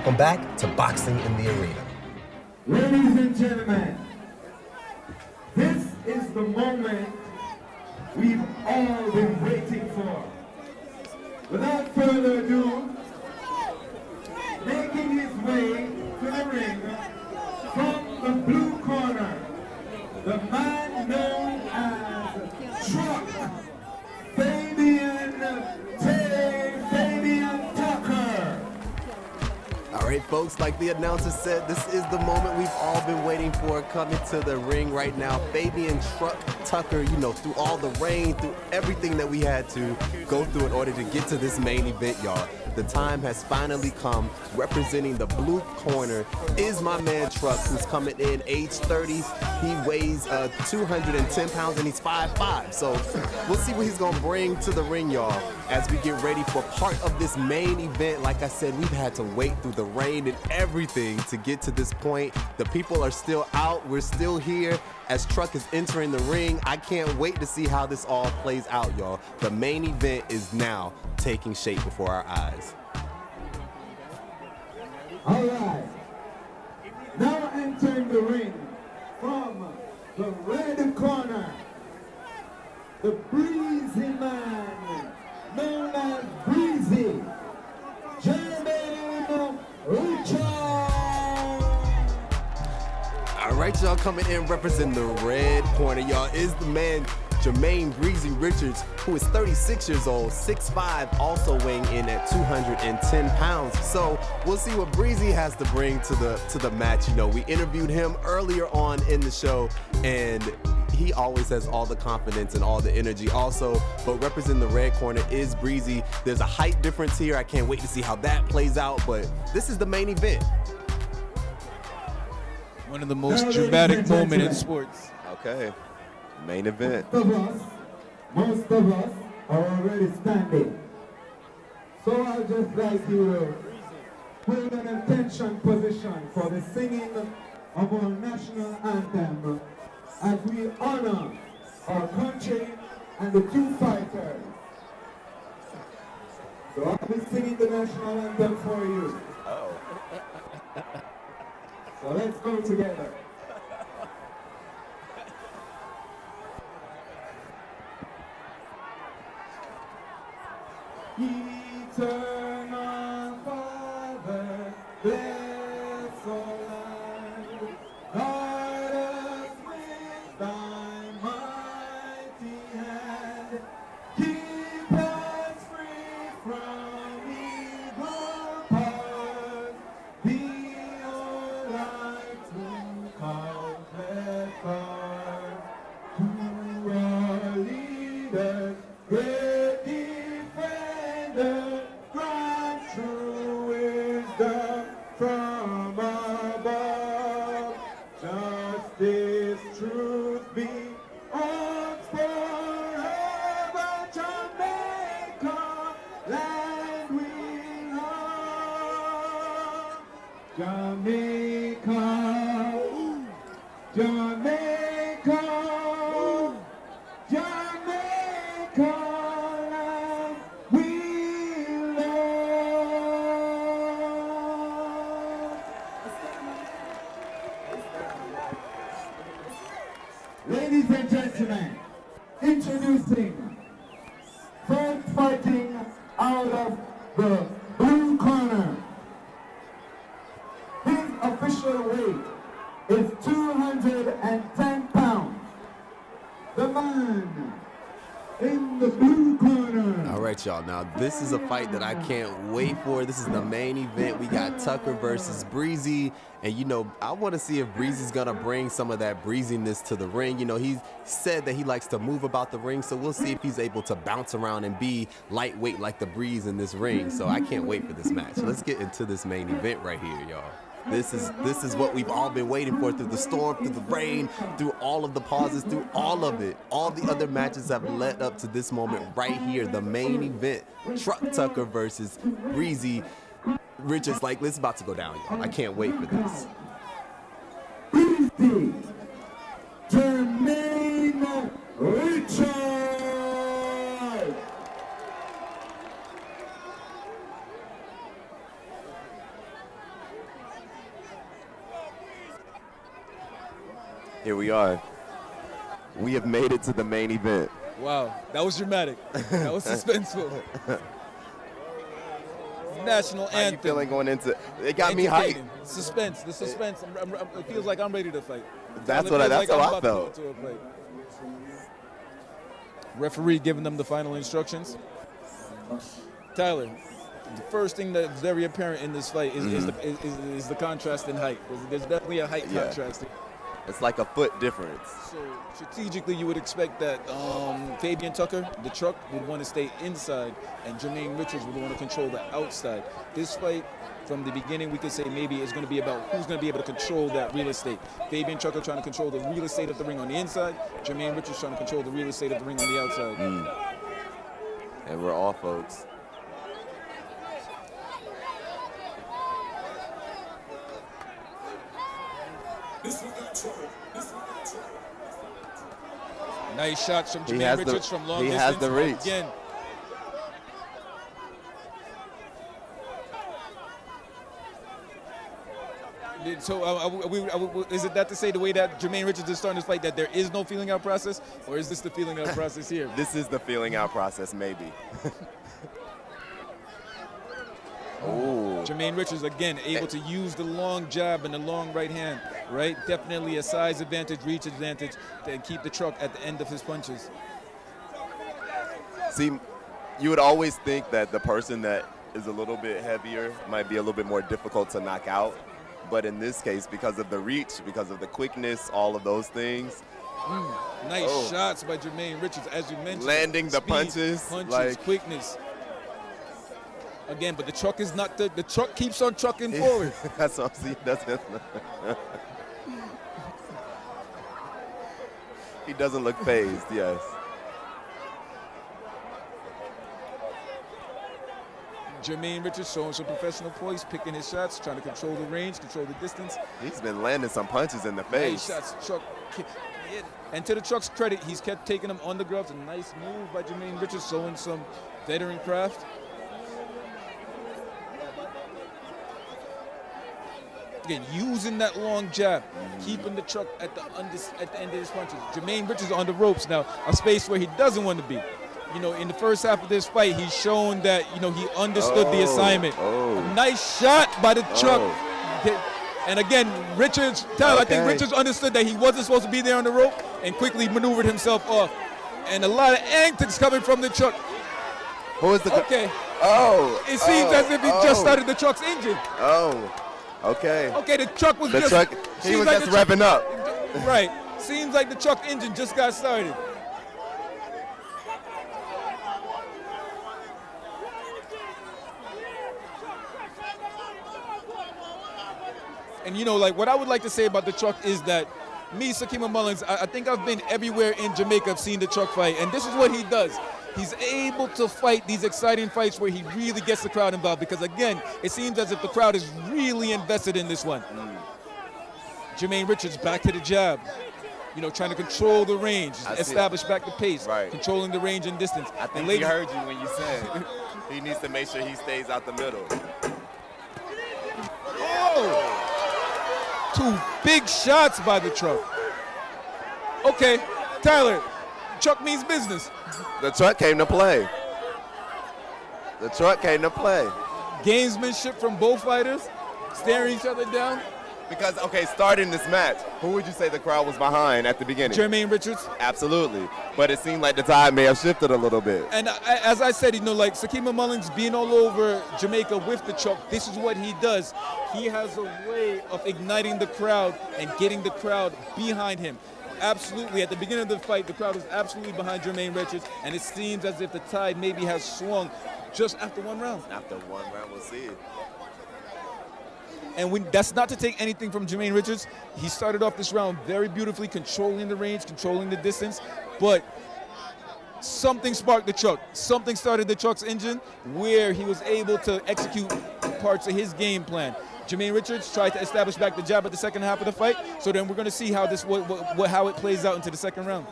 Welcome back to Boxing in the Arena. Ladies and gentlemen, this is the moment we've all been waiting for. Without further ado, making his way to the ring from the blue corner, the man known as Truck, Fabian Tucker. All right, folks, like the announcer said, this is the moment we've all been waiting for, coming to the ring right now. Fabian Truck Tucker, you know, through all the rain, through everything that we had to go through in order to get to this main event, y'all. The time has finally come. Representing the blue corner is my man Truck, who's coming in age 30. He weighs 210 pounds and he's 5'5". So we'll see what he's gonna bring to the ring, y'all, as we get ready for part of this main event. Like I said, we've had to wait through the rain and everything to get to this point. The people are still out. We're still here as Truck is entering the ring. I can't wait to see how this all plays out, y'all. The main event is now taking shape before our eyes. All right. Now entering the ring from the red corner, the breezy man, known as Breezy, Jermaine. All right, y'all, coming in representing the red corner, y'all, is the man Jermaine "Breezy" Richards, who is 36 years old, 6'5", also weighing in at 210 pounds. So we'll see what Breezy has to bring to the match. You know, we interviewed him earlier on in the show, and he always has all the confidence and all the energy also. But representing the red corner is Breezy. There's a height difference here. I can't wait to see how that plays out, but this is the main event. One of the most dramatic moments in sports. Okay, main event. Most of us are already standing. So I'll just like you to put an attention position for the singing of our national anthem as we honor our country and the two fighters. So I'll be singing the national anthem for you. Oh. So let's go together. Eternal Father, bless our land. Guide us with thy mighty hand. Keep us free from evil powers. Be our light to countless stars. To our leaders, great defender, grant true wisdom from above. Justice, truth be ours forever. Jamaica, land we love. Jamaica, Jamaica, Jamaica, land we love. Ladies and gentlemen, introducing, first fighting out of the blue corner. His official weight is 210 pounds. The man in the blue corner. All right, y'all. Now, this is a fight that I can't wait for. This is the main event. We got Tucker versus Breezy. And, you know, I want to see if Breezy's going to bring some of that breeziness to the ring. You know, he said that he likes to move about the ring, so we'll see if he's able to bounce around and be lightweight like the Breeze in this ring. So I can't wait for this match. Let's get into this main event right here, y'all. This is what we've all been waiting for, through the storm, through the rain, through all of the pauses, through all of it. All the other matches have led up to this moment right here, the main event. Truck Tucker versus Breezy Richards. Like, this is about to go down, y'all. I can't wait for this. Breezy, Jermaine Richards. Here we are. We have made it to the main event. Wow, that was dramatic. That was suspenseful. National How you anthem. feeling going into? It got me hyped. Entertaining. Suspense. The suspense. It feels like I'm ready to fight. That's Tyler, what. feels That's how I'm I about to felt. go into a fight. Referee giving them the final instructions. Tyler, the first thing that's very apparent in this fight is the contrast in height. There's definitely a height contrast. It's like a foot difference. So strategically, you would expect that Fabian Tucker, the truck, would want to stay inside, and Jermaine Richards would want to control the outside. This fight, from the beginning, we could say maybe it's going to be about who's going to be able to control that real estate. Fabian Tucker trying to control the real estate of the ring on the inside. Jermaine Richards trying to control the real estate of the ring on the outside. And we're off, folks. Nice shots from Jermaine Richards from long distance. He has the reach. Again. So is it that to say the way that Jermaine Richards is starting this fight that there is no feeling out process, or is this the feeling out process here? This is the feeling out process, maybe. Oh. Jermaine Richards, again, able to use the long jab and the long right hand, right? Definitely a size advantage, reach advantage, to keep the truck at the end of his punches. See, you would always think that the person that is a little bit heavier might be a little bit more difficult to knock out. But in this case, because of the reach, because of the quickness, all of those things. Nice shots by Jermaine Richards, as you mentioned. Landing the Speed, punches. Like, quickness. Again, but the truck is not the truck keeps on trucking forward. That's what I'm seeing. He doesn't look phased, yes. Jermaine Richards showing some professional poise, picking his shots, trying to control the range, control the distance. He's been landing some punches in the face. Nice shots, truck. And to the truck's credit, he's kept taking them on the gloves. A nice move by Jermaine Richards, showing some veteran craft. Again, using that long jab, keeping the truck at the end of his punches. Jermaine Richards on the ropes now, a space where he doesn't want to be. You know, in the first half of this fight, he's shown that, you know, he understood the assignment. A nice shot by the truck. And again, Richards, Tyler, I think Richards understood that he wasn't supposed to be there on the rope and quickly maneuvered himself off. And a lot of antics coming from the truck. Who is the It seems as if he just started the truck's engine. Okay, the truck was he was like just revving up. Right. Seems like the truck engine just got started. And you know, like what I would like to say about the truck is that me, Sakima Mullings, I think I've been everywhere in Jamaica. I've seen the truck fight, and this is what he does. He's able to fight these exciting fights where he really gets the crowd involved because, again, it seems as if the crowd is really invested in this one. Jermaine Richards back to the jab. You know, trying to control the range, establish back the pace, controlling the range and distance. I think he heard you when you said he needs to make sure he stays out the middle. Two big shots by the truck. Okay, Tyler, truck means business. The truck came to play. The truck came to play. Gamesmanship from both fighters, staring each other down. Because, starting this match, who would you say the crowd was behind at the beginning? Jermaine Richards. Absolutely. But it seemed like the tide may have shifted a little bit. And as I said, you know, like Sakima Mullings being all over Jamaica with the truck, this is what he does. He has a way of igniting the crowd and getting the crowd behind him. Absolutely. At the beginning of the fight, the crowd was absolutely behind Jermaine Richards, and it seems as if the tide maybe has swung just after one round. After one round, we'll see it. And that's not to take anything from Jermaine Richards. He started off this round very beautifully, controlling the range, controlling the distance, but something sparked the truck. Something started the truck's engine where he was able to execute parts of his game plan. Jermaine Richards tried to establish back the jab at the second half of the fight, so then we're going to see how how it plays out into the second round.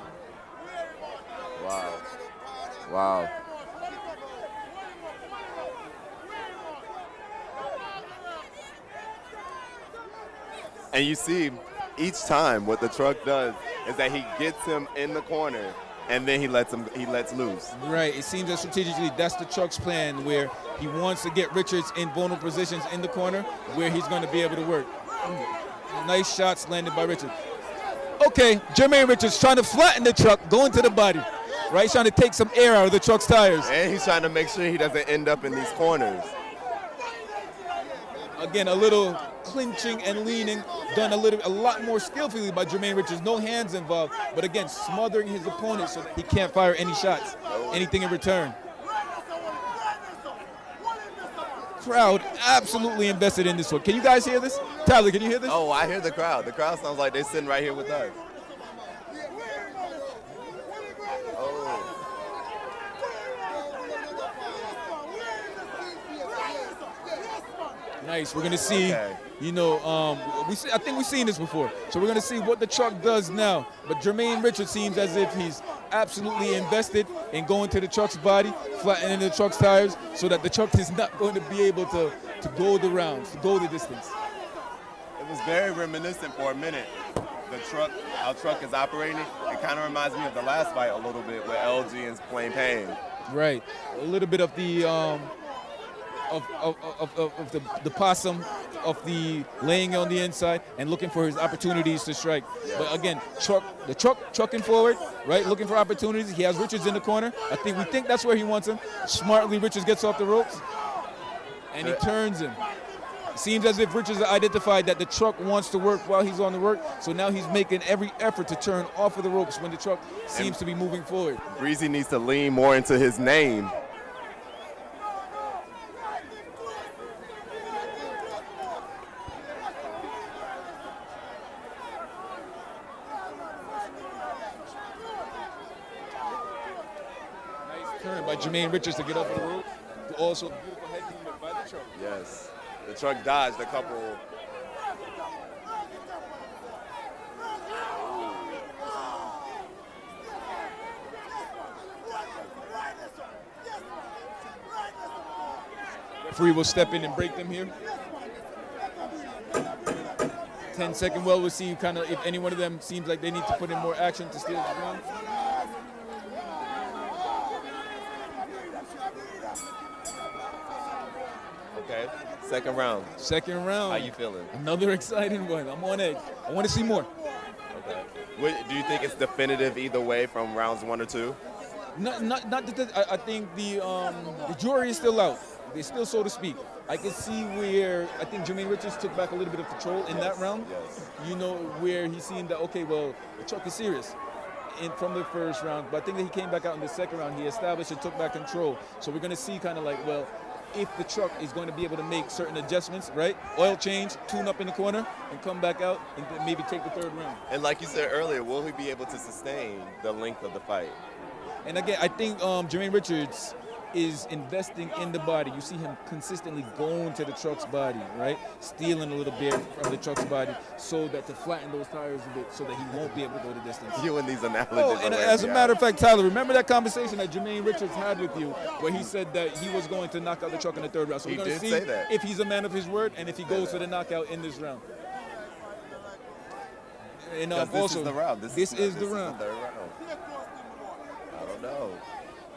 Wow. And you see, each time what the truck does is that he gets him in the corner and then he lets loose. Right. It seems that strategically that's the truck's plan, where he wants to get Richards in vulnerable positions in the corner where he's going to be able to work. Nice shots landed by Richards. Okay, Jermaine Richards trying to flatten the truck, going to the body. Right, he's trying to take some air out of the truck's tires. And he's trying to make sure he doesn't end up in these corners. Again, a little clinching and leaning, done a lot more skillfully by Jermaine Richards. No hands involved, but again, smothering his opponent so that he can't fire any shots, anything in return. Crowd absolutely invested in this one. Can you guys hear this? Tyler, can you hear this? Oh, I hear the crowd. The crowd sounds like they're sitting right here with us. Nice. We're going to see, you know, I think we've seen this before. So we're going to see what the truck does now. But Jermaine Richards seems as if he's absolutely invested in going to the truck's body, flattening the truck's tires, so that the truck is not going to be able to go the rounds, to go the distance. It was very reminiscent for a minute. Our truck is operating. It kind of reminds me of the last fight a little bit with LG and Plain Pain. Right. A little bit of the the possum, of the laying on the inside and looking for his opportunities to strike. Yes. But again, trucking forward, right? Looking for opportunities. He has Richards in the corner. We think that's where he wants him. Smartly, Richards gets off the ropes and he turns him. It seems as if Richards identified that the truck wants to work while he's on the work, so now he's making every effort to turn off of the ropes when the truck seems to be moving forward. BREEZY needs to lean more into his name. By Jermaine Richards to get up the rope. Also, beautiful head movement by the truck. Yes, the truck dodged a couple. Referee will step in and break them here. 10-second well, we'll see kind of if any one of them seems like they need to put in more action to steal the round. Okay, second round. Second round. How you feeling? Another exciting one. I'm on edge. I want to see more. Okay. Do you think it's definitive either way from rounds 1 or 2? I think the jury is still out. They're still, so to speak. I can see where I think Jermaine Richards took back a little bit of control in that round. Yes. You know, where he's seen that, okay, well, the truck is serious from the first round. But I think that he came back out in the second round. He established and took back control. So we're going to see kind of like, well, if the truck is going to be able to make certain adjustments, right? Oil change, tune up in the corner, and come back out and maybe take the third round. And like you said earlier, will he be able to sustain the length of the fight? And again, I think Jermaine Richards is investing in the body. You see him consistently going to the truck's body, right? Stealing a little bit from the truck's body so that to flatten those tires a bit so that he won't be able to go the distance. You and these analogies. And as a matter of fact, Tyler, remember that conversation that Jermaine Richards had with you where he said that he was going to knock out the truck in the third round. So we're going to see if he's a man of his word and if he goes for the knockout in this round. And this is the round. This is the round. Third round. I don't know.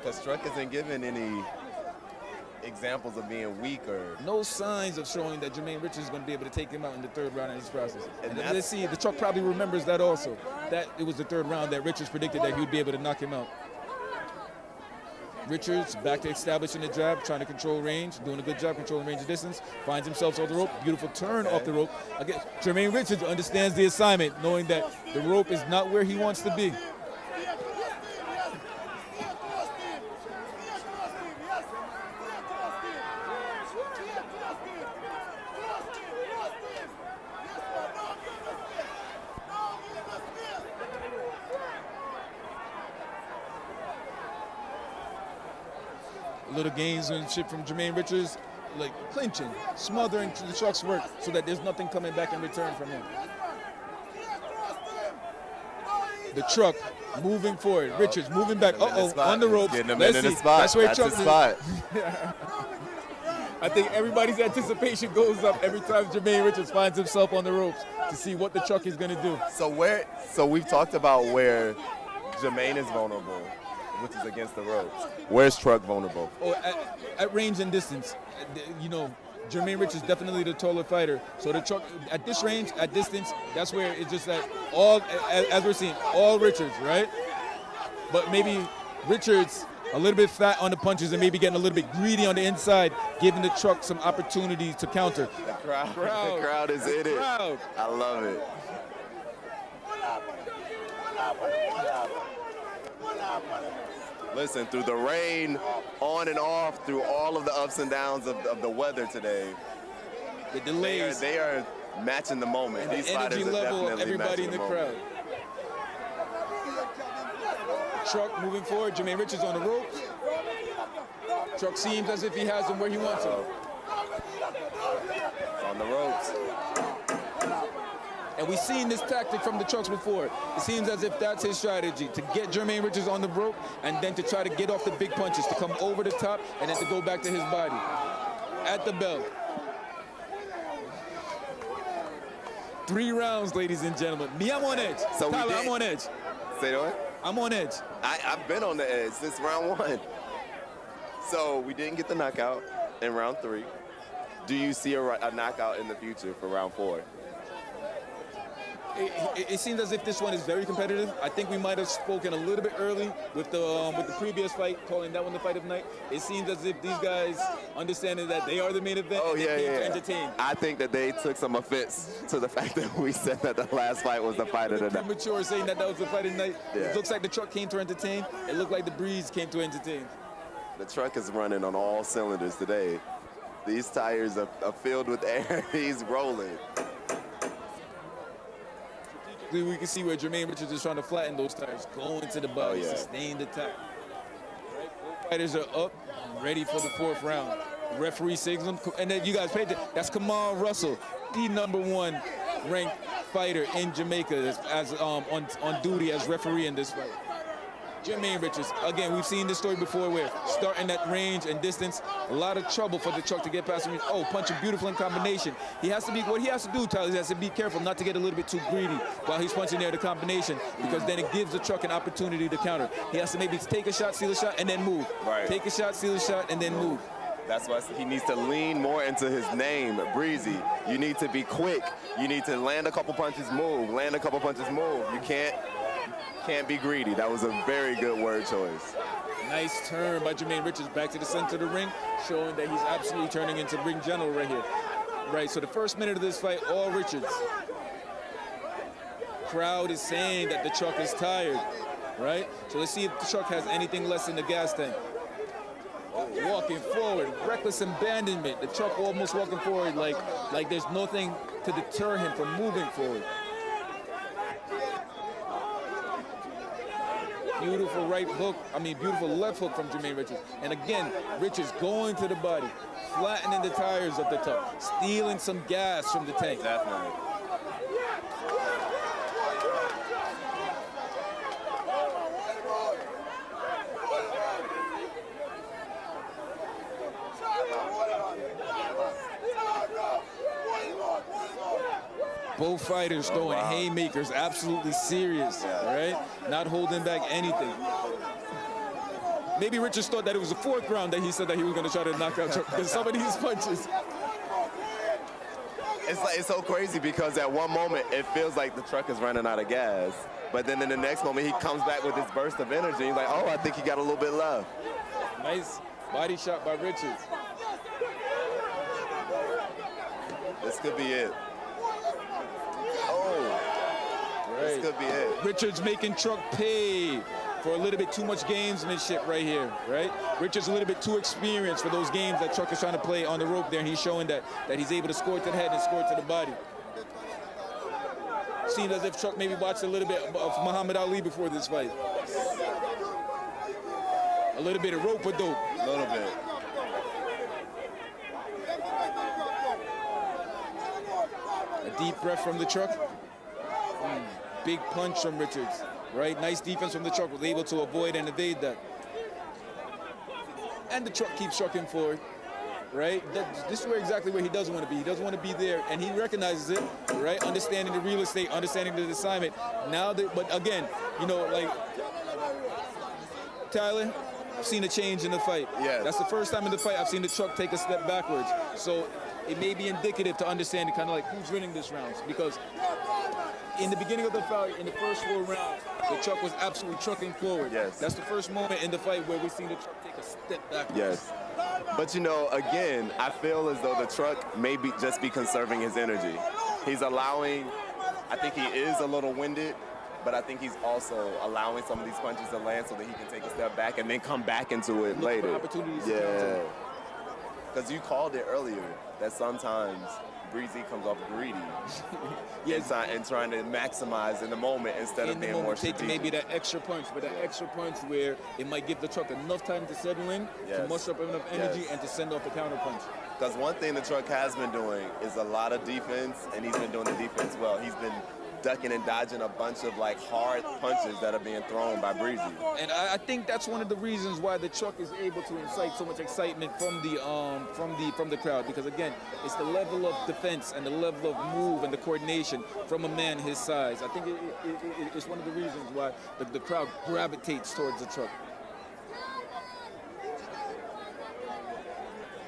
Because Truck isn't giving any examples of being weak or... No signs of showing that Jermaine Richards is going to be able to take him out in the third round in this process. And let's see, the Truck probably remembers that also. That it was the third round that Richards predicted that he would be able to knock him out. Richards back to establishing the jab, trying to control range, doing a good job controlling range of distance, finds himself off the rope, beautiful turn off the rope. Again, Jermaine Richards understands the assignment, knowing that the rope is not where he wants to be. Little gamesmanship from Jermaine Richards, like clinching, smothering to the truck's work so that there's nothing coming back in return from him. The truck moving forward. Richards moving back. On the ropes. Getting him in the spot. That's where That's Truck his spot. I think everybody's anticipation goes up every time Jermaine Richards finds himself on the ropes to see what the truck is going to do. So we've talked about where Jermaine is vulnerable, which is against the ropes. Where's Truck vulnerable? Oh, at range and distance, you know, Jermaine Richards is definitely the taller fighter. So the truck at this range, at distance, that's where it's just that all, as we're seeing, all Richards, right? But maybe Richards a little bit fat on the punches and maybe getting a little bit greedy on the inside, giving the truck some opportunities to counter. The crowd is in it. I love it. Listen, through the rain, on and off, through all of the ups and downs of the weather today, the delays, they are matching the moment. And the energy level of everybody in the crowd. Truck moving forward, Jermaine Richards on the ropes. Truck seems as if he has him where he wants him. On the ropes. And we've seen this tactic from the Trucks before. It seems as if that's his strategy, to get Jermaine Richards on the rope and then to try to get off the big punches, to come over the top and then to go back to his body. At the bell. 3 rounds, ladies and gentlemen. Me, I'm on edge. So Tyler, I'm on edge. Say what? I'm on edge. I've been on the edge since round 1. So we didn't get the knockout in round 3. Do you see a knockout in the future for round 4? It seems as if this one is very competitive. I think we might have spoken a little bit early with the previous fight, calling that one the fight of the night. It seems as if these guys understanding that they are the main event and they came to entertain. I think that they took some offense to the fact that we said that the last fight was the fight of the night. Premature saying that was the fight of the night. Yeah. It looks like the truck came to entertain. It looked like the breeze came to entertain. The truck is running on all cylinders today. These tires are filled with air. He's rolling. We can see where Jermaine Richards is trying to flatten those tires, going to the body, sustain the tap. Right? Both fighters are up, ready for the 4th round. Referee signals them, and then you guys paid that. That's Kamal Russell, the #1 ranked fighter in Jamaica, as on duty as referee in this fight. Jermaine Richards, again, we've seen this story before where starting at range and distance, a lot of trouble for the truck to get past him. Oh, punching beautiful in combination. What he has to do, Tyler, he has to be careful not to get a little bit too greedy while he's punching there the combination, because then it gives the truck an opportunity to counter. He has to maybe take a shot, steal a shot, and then move. Right. Take a shot, steal a shot, and then move. That's why he needs to lean more into his name, Breezy. You need to be quick. You need to land a couple punches, move. Land a couple punches, move. You can't be greedy. That was a very good word choice. Nice turn by Jermaine Richards back to the center of the ring, showing that he's absolutely turning into ring general right here. Right, so the first minute of this fight, all Richards. Crowd is saying that the truck is tired, right? So let's see if the truck has anything less in the gas tank. Walking forward, reckless abandonment. The truck almost walking forward like there's nothing to deter him from moving forward. Beautiful beautiful left hook from Jermaine Richards. And again, Richards going to the body, flattening the tires of the truck, stealing some gas from the tank. Definitely. Both fighters throwing haymakers, absolutely serious, right? Not holding back anything. Maybe Richards thought that it was the 4th round that he said that he was going to try to knock out Chuck, because some of these punches. It's so crazy because at one moment it feels like the truck is running out of gas, but then in the next moment he comes back with this burst of energy. He's like, oh, I think he got a little bit left. Nice body shot by Richards. This could be it. This could be it. Richards making truck pay for a little bit too much gamesmanship right here, right? Richards a little bit too experienced for those games that Truck is trying to play on the rope there, and he's showing that he's able to score to the head and score to the body. Seems as if Truck maybe watched a little bit of Muhammad Ali before this fight. A little bit of rope-a-dope. A little bit. A deep breath from the Truck. Big punch from Richards, right? Nice defense from the Truck, was able to avoid and evade that. And the Truck keeps trucking forward. right? This is exactly where he doesn't want to be. He doesn't want to be there, and he recognizes it, right? Understanding the real estate, understanding the assignment. But again, like Tyler, I've seen a change in the fight. Yes. That's the first time in the fight I've seen the truck take a step backwards. So it may be indicative to understand kind of like who's winning this round, because in the beginning of the fight, in the first 4 rounds, the truck was absolutely trucking forward. Yes. That's the first moment in the fight where we've seen the truck take a step backwards. Yes. But again, I feel as though the truck may just be conserving his energy. He's allowing, I think he is a little winded, but I think he's also allowing some of these punches to land so that he can take a step back and then come back into it later. For opportunities to Yeah. Because you called it earlier that sometimes BREEZY comes off greedy Yes. and trying to maximize in the moment instead of in the being moment, more take strategic. maybe that extra punch, but that extra punch where it might give the truck enough time to settle in, to Yes. muster up enough energy, Yes. and to send off a counter punch. Because one thing the truck has been doing is a lot of defense, and he's been doing the defense well. He's been ducking and dodging a bunch of hard punches that are being thrown by BREEZY. And I think that's one of the reasons why the truck is able to incite so much excitement from the crowd, because again, it's the level of defense and the level of move and the coordination from a man his size. I think it's one of the reasons why the crowd gravitates towards the truck.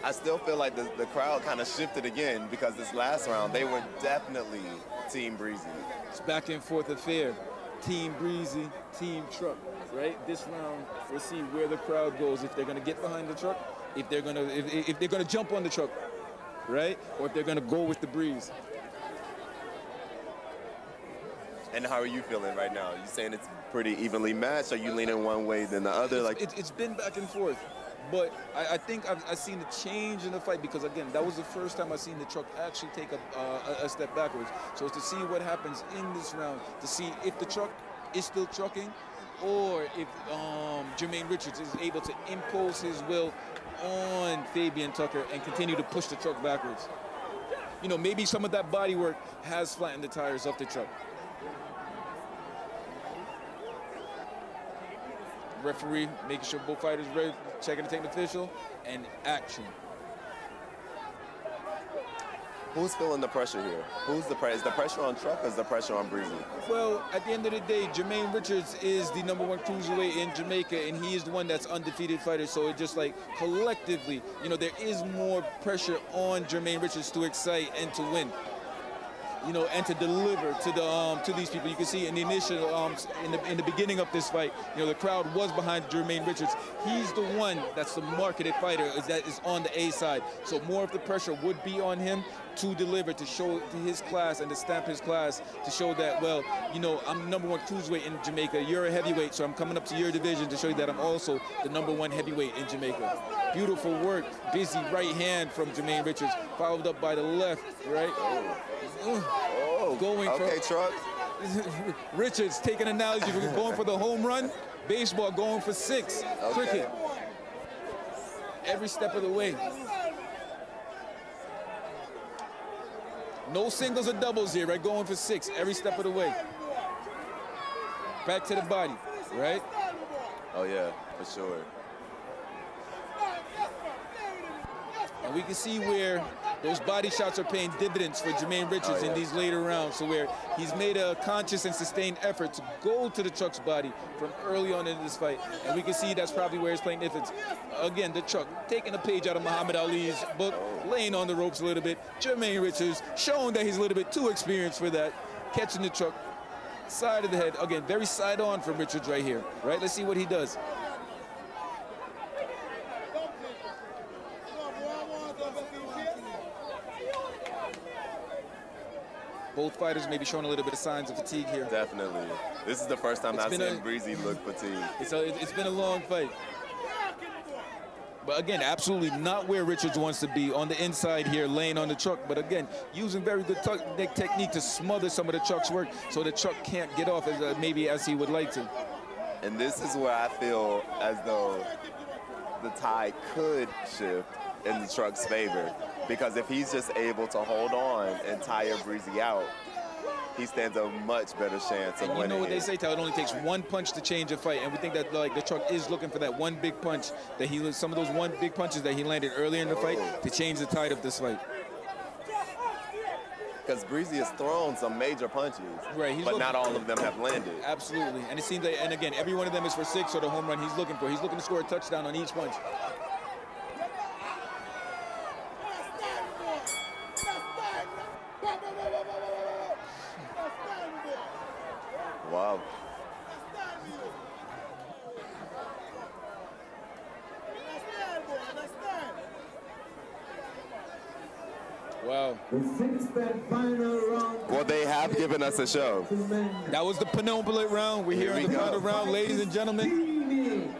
I still feel like the crowd kind of shifted again, because this last round, they were definitely Team BREEZY. It's back and forth affair. Team BREEZY, Team Truck, right? This round, we'll see where the crowd goes. If they're gonna get behind the truck, if they're gonna jump on the truck, right? Or if they're gonna go with the breeze. And how are you feeling right now? You saying it's pretty evenly matched? Are you leaning one way than the other? It's been back and forth. But I think I've seen a change in the fight, because, again, that was the first time I've seen the truck actually take a step backwards. So it's to see what happens in this round, to see if the truck is still trucking, or if Jermaine Richards is able to impose his will on Fabian Tucker and continue to push the truck backwards. Maybe some of that body work has flattened the tires off the truck. Referee making sure both fighters ready, checking the technical official, and action. Who's feeling the pressure here? Is the pressure on Truck, or is the pressure on BREEZY? Well, at the end of the day, Jermaine Richards is the #1 cruiserweight in Jamaica, and he is the one that's undefeated fighter. So it just collectively, there is more pressure on Jermaine Richards to excite and to win. And to deliver to these people. You can see in the initial, in the beginning of this fight, the crowd was behind Jermaine Richards. He's the one that's the marketed fighter that is on the A side. So more of the pressure would be on him to deliver, to show to his class and to stamp his class, to show that, well, I'm #1 cruiserweight in Jamaica. You're a heavyweight, so I'm coming up to your division to show you that I'm also the #1 heavyweight in Jamaica. Beautiful work, busy right hand from Jermaine Richards, followed up by the left, right? Going okay, Truck. Richards taking an analogy for going for the home run, baseball going for 6, cricket. Every step of the way. No singles or doubles here, right? Going for 6 every step of the way. Back to the body, right? Oh yeah, for sure. And we can see where those body shots are paying dividends for Jermaine Richards in these later rounds. So where he's made a conscious and sustained effort to go to the truck's body from early on in this fight. And we can see that's probably where he's playing difference. Again, the truck taking a page out of Muhammad Ali's book, laying on the ropes a little bit. Jermaine Richards showing that he's a little bit too experienced for that. Catching the truck, side of the head. Again, very side on from Richards right here, right? Let's see what he does. Both fighters may be showing a little bit of signs of fatigue here. Definitely. This is the first time I've seen BREEZY look fatigued. It's been a long fight. But again, absolutely not where Richards wants to be, on the inside here, laying on the truck. But again, using very good technique to smother some of the truck's work so the truck can't get off as he would like to. And this is where I feel as though the tide could shift in the truck's favor. Because if he's just able to hold on and tire BREEZY out, he stands a much better chance of And you winning. know what they here. say, Tyler, it only takes one punch to change a fight, and we think that like the Truck is looking for that one big punch that some of those one big punches that he landed earlier in the fight to change the tide of this fight. Because BREEZY has thrown some major punches, Right, but not all of them have landed. Absolutely, and it seems like, and again, every one of them is for 6 or the home run he's looking for. He's looking to score a touchdown on each punch. Wow. Wow. The 6th and final round. Well, they have given us a show. That was the penultimate round. We're here Here in we the go. final round, ladies and gentlemen.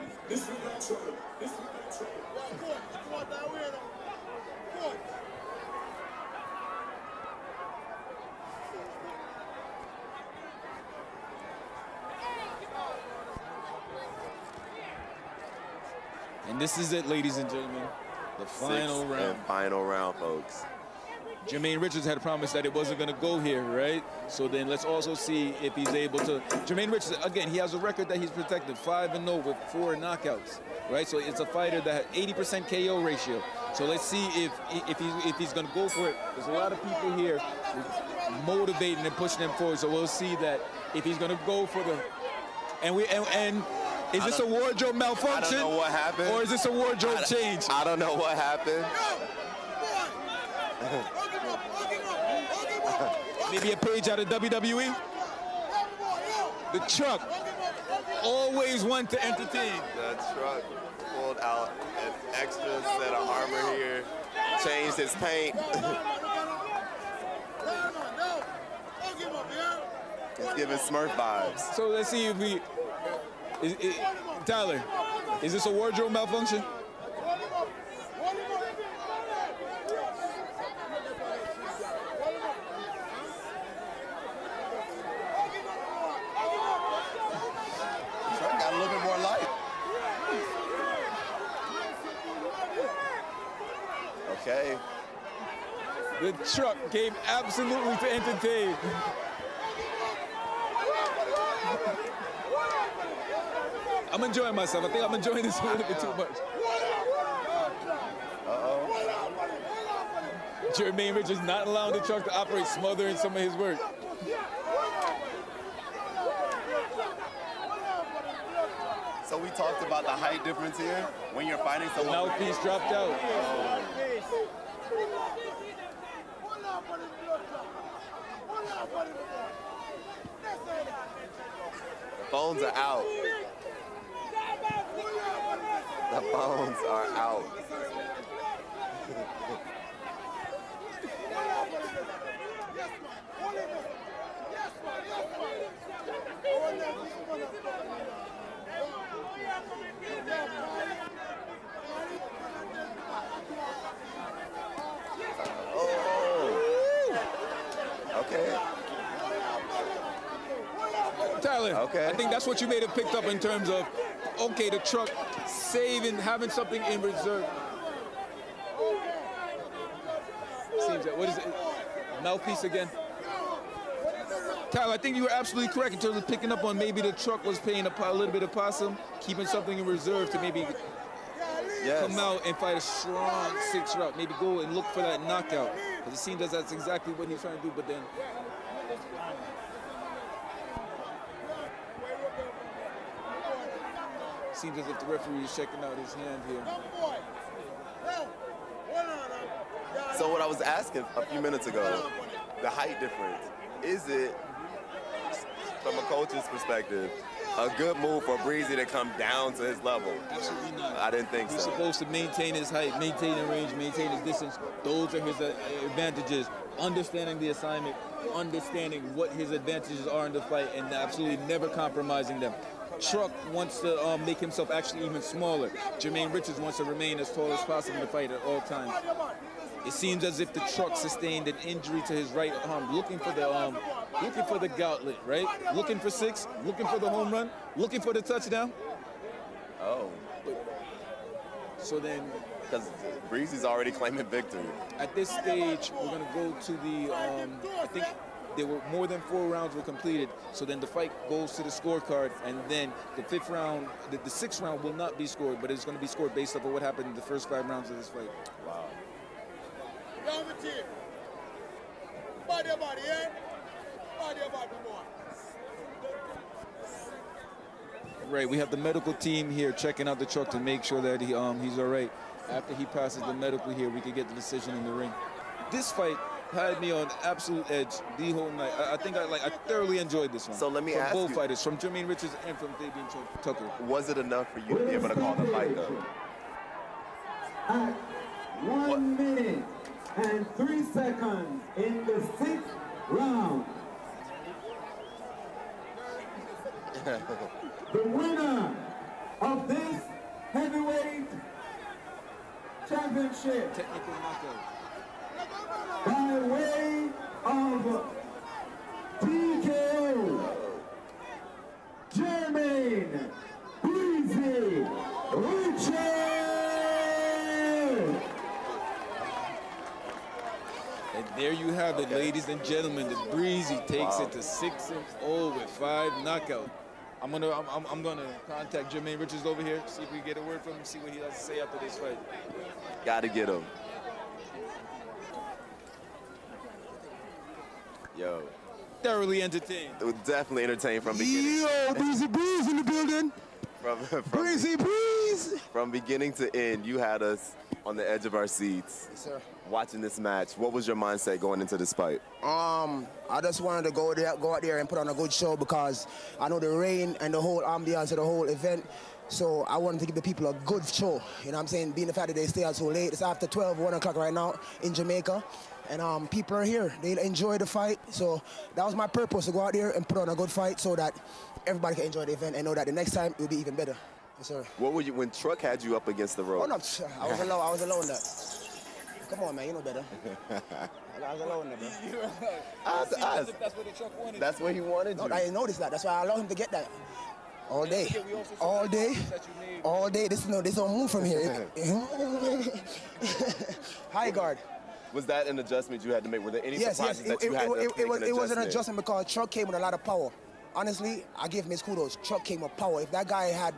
And this is it, ladies and gentlemen. The final Sixth round. and final round, folks. Jermaine Richards had promised that it wasn't going to go here, right? So then let's also see if he's able to. Jermaine Richards, again, he has a record that he's protected, 5-0 with 4 knockouts, right? So it's a fighter that had 80% KO ratio. So let's see if he's going to go for it. There's a lot of people here motivating and pushing him forward. So we'll see that if he's going to go for the. And is this a wardrobe malfunction? I don't know what happened. Or is this a wardrobe change? I don't know what happened. Maybe a page out of WWE? The Truck, always one to entertain. The Truck pulled out an extra set of armor here, changed his paint. He's giving Smurf vibes. So let's see if we, Tyler, is this a wardrobe malfunction? Truck got a little bit more light. Okay. The Truck came absolutely to entertain. I'm enjoying myself. I think I'm enjoying this a little bit too much. Jermaine Richards not allowing the Truck to operate, smothering some of his work. So we talked about the height difference here. When you're fighting someone. Mouthpiece dropped out. The phones are out. The phones are out. Okay. Tyler, Okay. I think that's what you may have picked up in terms of, okay, the Truck saving, having something in reserve. Seems that, what is it? Mouthpiece again? Tyler, I think you were absolutely correct in terms of picking up on maybe the Truck was paying a little bit of possum, keeping something in reserve to maybe come out and fight a strong 6th round. Maybe go and look for that knockout. Because it seems as that's exactly what he's trying to do, but then. Seems as if the referee is checking out his hand here. So what I was asking a few minutes ago, the height difference, is it, from a coach's perspective, a good move for BREEZY to come down to his level? Absolutely not. I didn't think He's so. supposed to maintain his height, maintain his range, maintain his distance. Those are his advantages. Understanding the assignment, understanding what his advantages are in the fight, and absolutely never compromising them. Truck wants to make himself actually even smaller. Jermaine Richards wants to remain as tall as possible in the fight at all times. It seems as if the Truck sustained an injury to his right arm, looking for the gauntlet, right? Looking for 6, looking for the home run, looking for the touchdown. Oh, So then, because BREEZY's already claiming victory. at this stage, we're gonna go to the, I think There were more than 4 rounds were completed. So then the fight goes to the scorecard, and then the 5th round, the 6th round will not be scored, but it's going to be scored based off of what happened in the first 5 rounds of this fight. Wow. Right, we have the medical team here checking out the truck to make sure that he's all right. After he passes the medical here, we can get the decision in the ring. This fight had me on absolute edge the whole night. I think I thoroughly enjoyed this one. So let me from ask both you, fighters, from Jermaine Richards and from Fabian Tucker. was it enough for you to be able to call the fight, though? At 1 minute and 3 seconds in the 6th round. The winner of this heavyweight championship Technical knockout. by way of TKO, Jermaine BREEZY Richards. And there you have it, ladies and gentlemen. The BREEZY takes it to 6-0 with 5 knockouts. I'm gonna contact Jermaine Richards over here, see if we can get a word from him, see what he has to say after this fight. Gotta get him. Yo. Thoroughly entertained. It was definitely entertained from beginning. Yo, BREEZY Breeze in the building. BREEZY Breeze. From beginning to end, you had us on the edge of our seats. Yes, sir. Watching this match. What was your mindset going into this fight? I just wanted to go out there and put on a good show because I know the rain and the whole ambiance of the whole event. So I wanted to give the people a good show. You know what I'm saying? Being the fact that they stay out so late. It's after 12, 1 o'clock right now in Jamaica. And people are here. They enjoy the fight. So that was my purpose, to go out there and put on a good fight so that everybody can enjoy the event and know that the next time it will be even better. Yes, sir. What were you, when Truck had you up against the rope? Oh, no, I was alone there. Come on, man, you know better. I was alone there, bro. That's what the truck wanted. That's what he wanted you. No, I didn't notice that. That's why I allowed him to get that. All day. All day. All day. This don't move from here. High guard. Was that an adjustment you had to make? Were there any surprises that you had to make it was an adjustment because Truck came with a lot of power. Honestly, I give him his kudos. Truck came with power. If that guy had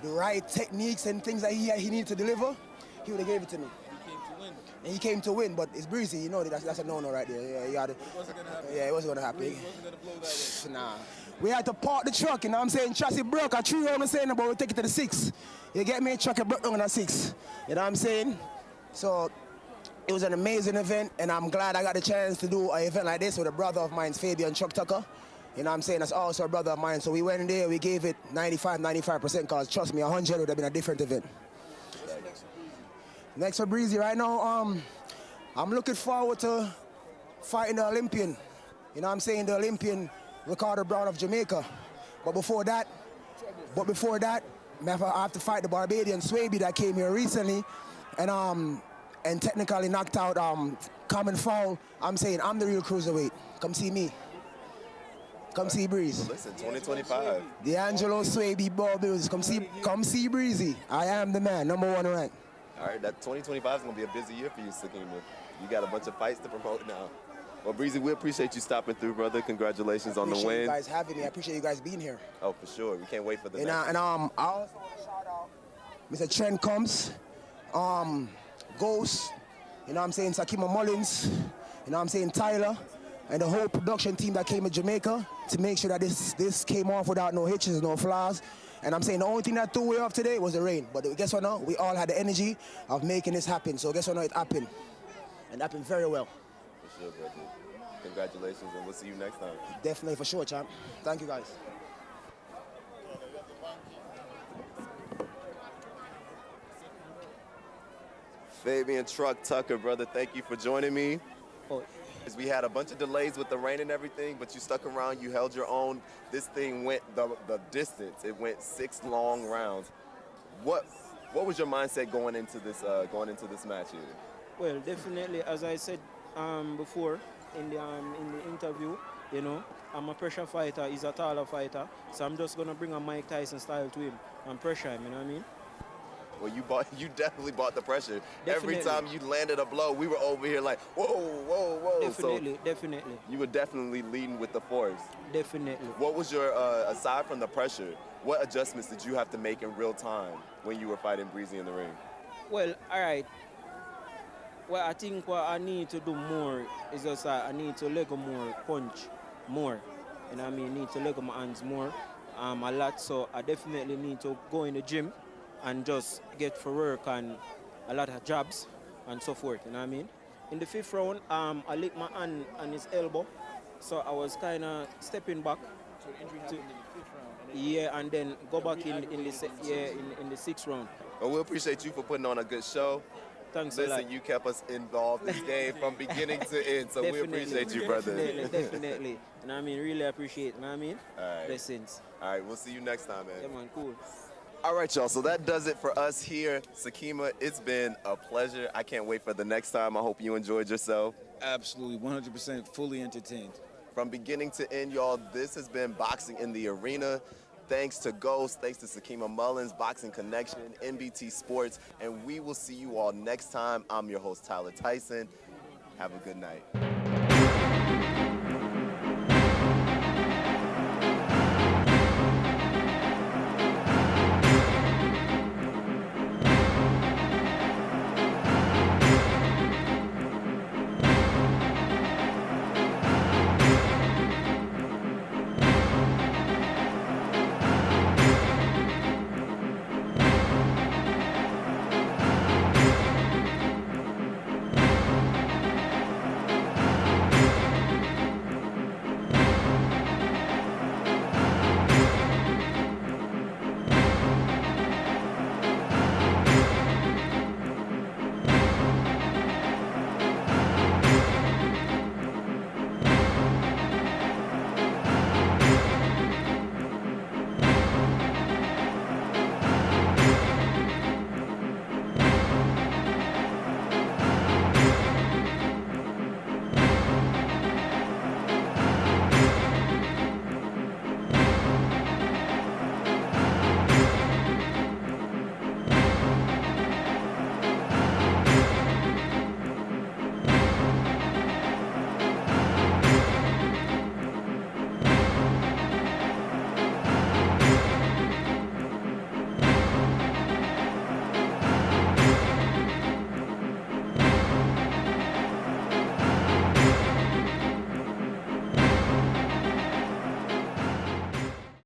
the right techniques and things that he needed to deliver, he would have gave it to me. And he came to win, but it's BREEZY, you know that's a no-no right there. Yeah, you got it. It wasn't gonna happen. Yeah, it wasn't gonna happen. It wasn't gonna blow that in. Nah. We had to park the truck, you know what I'm saying? Chassis broke. I threw you on the saying about we take it to the 6. You get me? Truck it broke down on the 6. You know what I'm saying? So it was an amazing event, and I'm glad I got the chance to do an event like this with a brother of mine, Fabian Tucker. You know what I'm saying? That's also a brother of mine. So we went in there, we gave it 95%, because trust me, 100 would have been a different event. Next for BREEZY right now, I'm looking forward to fighting the Olympian. You know what I'm saying? The Olympian Ricardo Brown of Jamaica. But before that, I have to fight the Barbadian Swaby that came here recently and technically knocked out Common Foul. I'm saying I'm the real cruiserweight. Come see me. Come see Breeze. Well, listen, 2025. D'Angelo Swaby Bobbles. Come see BREEZY. I am the man, #1 rank. All right, that 2025 is going to be a busy year for you, Sakima. You got a bunch of fights to promote now. Well, BREEZY, we appreciate you stopping through, brother. Congratulations on the win. I appreciate you guys having me. I appreciate you guys being here. Oh, for sure. We can't wait for the And next. I also want to shout out Mr. Trent Combs, Ghost, you know what I'm saying, Sakima Mullings, you know what I'm saying, Tyler, and the whole production team that came to Jamaica to make sure that this came off without no hitches, no flaws. And I'm saying the only thing that threw me off today was the rain. But guess what now? We all had the energy of making this happen. So guess what now? It happened. And it happened very well. For sure, brother. Congratulations, and we'll see you next time. Definitely, for sure, champ. Thank you, guys. Fabian Truck Tucker, brother, thank you for joining me. Oh. We had a bunch of delays with the rain and everything, but you stuck around, you held your own. This thing went the distance. It went 6 long rounds. What was your mindset going into this match here? Well, definitely, as I said before in the interview, you know, I'm a pressure fighter. He's a taller fighter, so I'm just gonna bring a Mike Tyson style to him and pressure him. You know what I mean? Well, you definitely bought the pressure. Definitely. Every time you landed a blow, we were over here like, whoa, whoa, whoa. Definitely, definitely, You were definitely leading with the force. definitely. What was your, aside from the pressure, what adjustments did you have to make in real time when you were fighting BREEZY in the ring? Well, all right. Well, I think what I need to do more is just I need to let go more, punch more. You know what I mean? Need to let go my hands more, a lot. So I definitely need to go in the gym and just get for work and a lot of jabs and so forth. You know what I mean? In the 5th round, I licked my hand and his elbow, so I was kind of stepping back. So the injury happened in the 5th round. Yeah, and then go back in the 6th round. Well, we appreciate you for putting on a good show. Thanks a Listen, lot. you kept us involved in this game from beginning to end, so we Definitely, appreciate you, brother. Definitely. You know what I mean? Really appreciate it. You know what I mean? All right. Blessings. All right, we'll see you next time, man. Yeah, man, cool. All right, y'all, so that does it for us here. Sakima, it's been a pleasure. I can't wait for the next time. I hope you enjoyed yourself. Absolutely, 100% fully entertained. From beginning to end, y'all, this has been Boxing in the Arena. Thanks to Ghost, thanks to Sakima Mullings, Boxing Connection, NBT Sports, and we will see you all next time. I'm your host, Tyler Tyson. Have a good night.